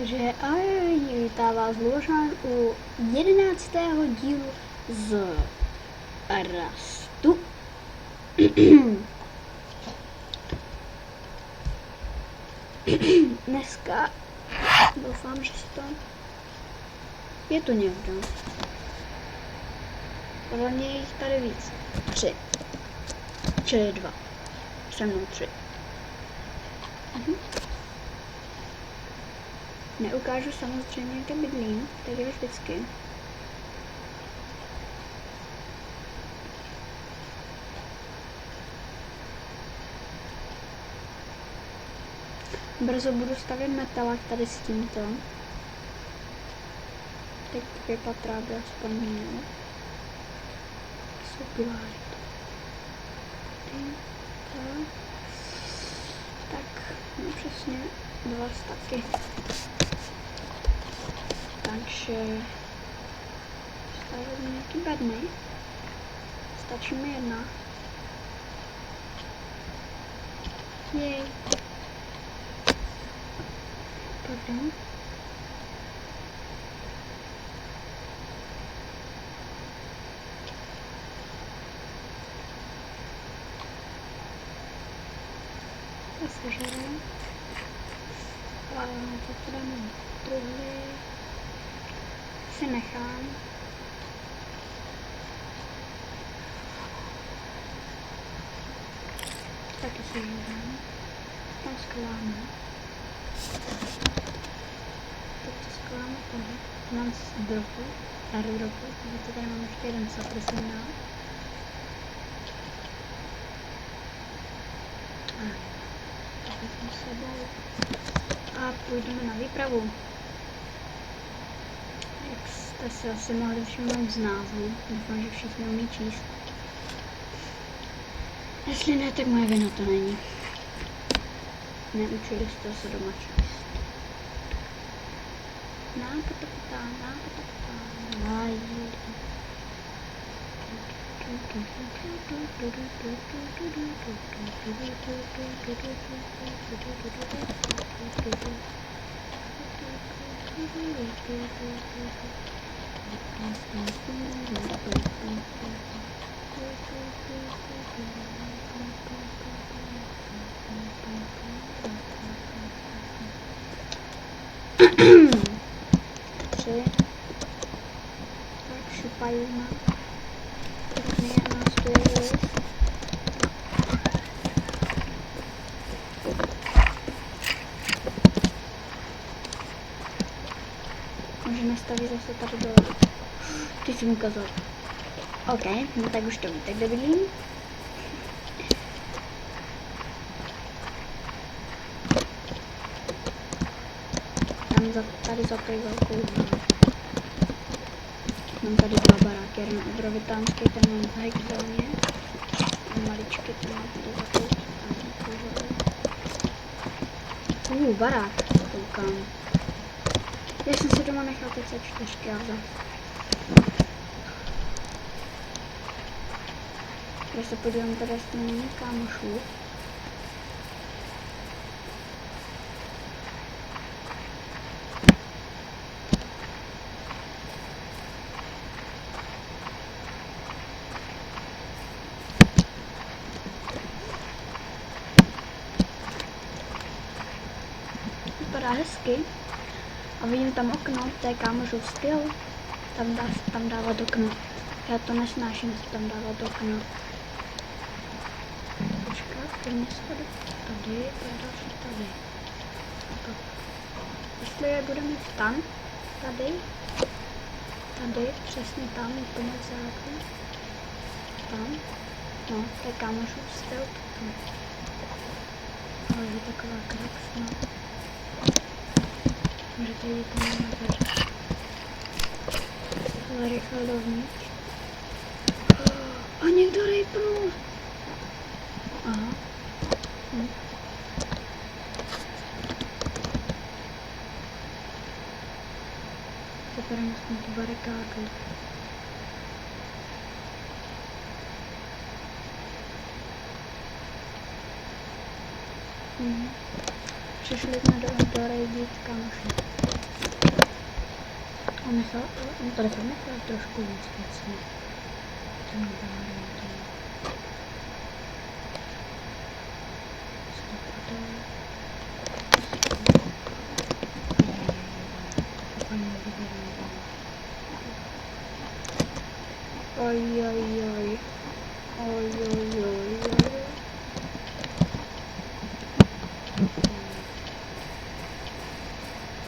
Takže ahoj, vítá vás Lubošán u 11. dílu z Rastu. Dneska doufám, že to je tu někdo. Podle mě je jich tady víc. 3. Čili 2. Se mnou 3. Neukážu samozřejmě, kde bydlím, tak je vždycky. Brzo budu stavět metalák tady s tímto. Teď 2 patra by aspoň měl. Sublime. Tak, no přesně 2 staky. Takže stavím nějaký bedny. Stačí mi 1. Jej. Pardon. To sežere. A to dáme druhý. Si nechám. Taky si žívám. Tam skláme. Teď to skláme tady. Mám z dropu. Airdropu. Takže tady mám ještě jeden saprisinál. Tak vezmu sebou. A půjdeme na výpravu. Jak jste si asi mohli všimnout z názvu, doufám, že všichni umí číst. Jestli ne, tak moje vina to není. Neučili jste se doma číst. Nápotopotá. Tři. Tak šupají na. První nás tu je list. Může nastavit zase tady dole. Ty jsi mi ukázal. OK, no tak už to víte, kde bydlím. Tady za tady velkou. Mám tady 2 baráky, jeden obrovitánský, ten mám v hexóně. A maličky ten mám tady za tady. Barák, koukám. Já jsem si doma nechal ty C4, ale když se podívám tady, jestli není kámošů. Vypadá hezky. A vidím tam okno, to je kámošův styl. Tam dávat okno. Já to nesnáším si tam dávat okno. Počkat, první schody tady a další tady. Tak. Jestli je bude mít tam, tady, přesně tam, úplně v záku. Tam. No, to je kámošův styl. Ale je taková krásná. Můžete jít tam na dveře. Ale rychle dovnitř. A někdo rejpnul. Aha. Zapadám aspoň tu barikádu. Přišli jsme do raidit kamoši. On to nechal trošku víc věcně. Oj.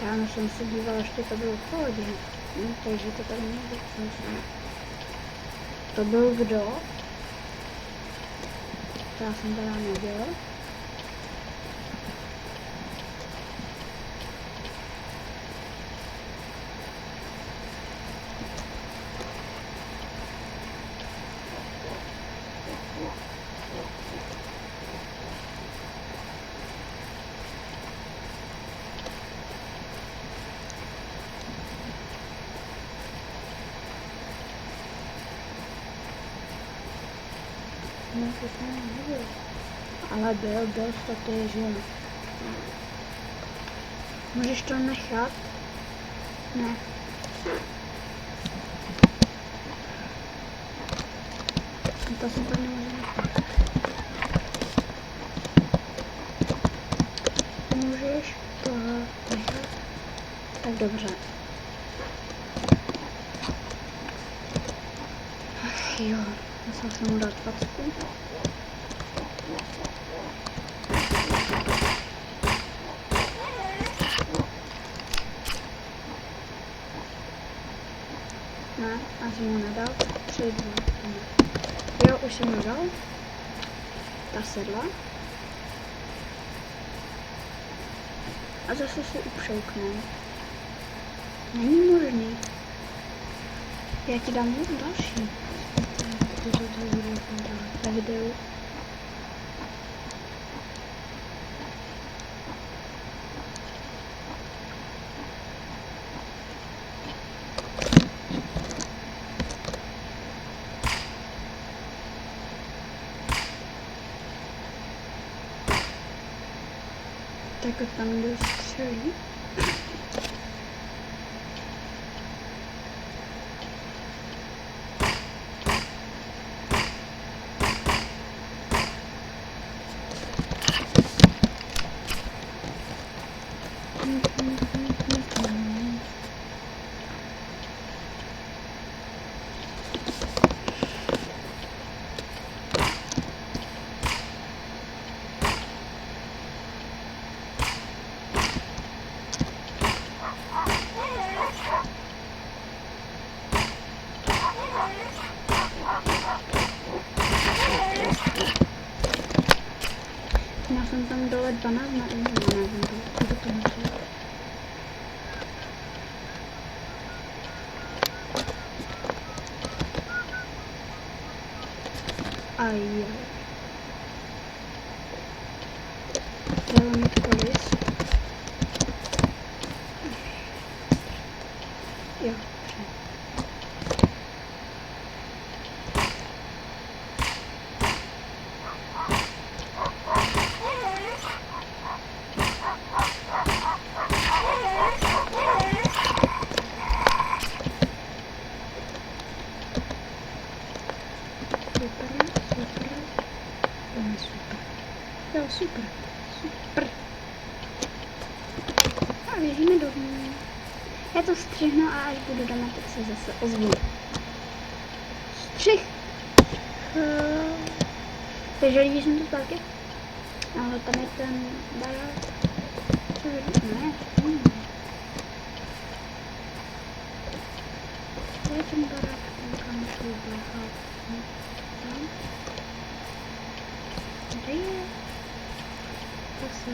Ráno jsem se dívala, ještě to bylo v pohodě. Takže to tady nebude. To byl kdo? Já jsem teda nevěděla. Ale byl to je, že můžeš to nechat? Ne. To jsem to nemůžu nechat. Můžeš to nechat? Tak dobře. Ach jo, musel jsem mu dát facku. Ne, asi mu nedal. 3, 2, 1. Jo, už jsem mu dal. Ta sedla. A zase si upřoukne. Není možný. Já ti dám další. Na videu. Tak tam jdu střelí. Já jsem tam dole 12 na nevím, kdo to musí. Ajaj. Treba mít kolis. Jo. Super. A běžíme domů. Já to střihnu a až budu doma, tak se zase ozvu. Střih. Takže lidi jsem to taky. Ale tam je ten barák. Ne, to je ten barák, kam šli běhat. Tam. Kde je? Zase.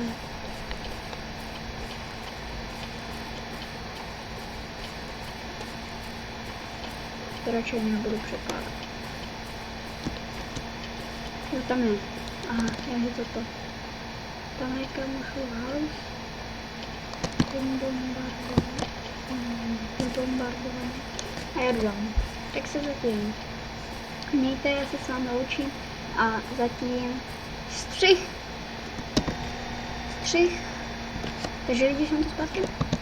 To radši nebudu přepádat. Jo, tam je. Aha, je toto. Tam je kamošův house. Bombardovaný. A já jdu. Tak se zatím mějte, já se s vámi loučím. A zatím střih. Takže lidi jsem zpátky.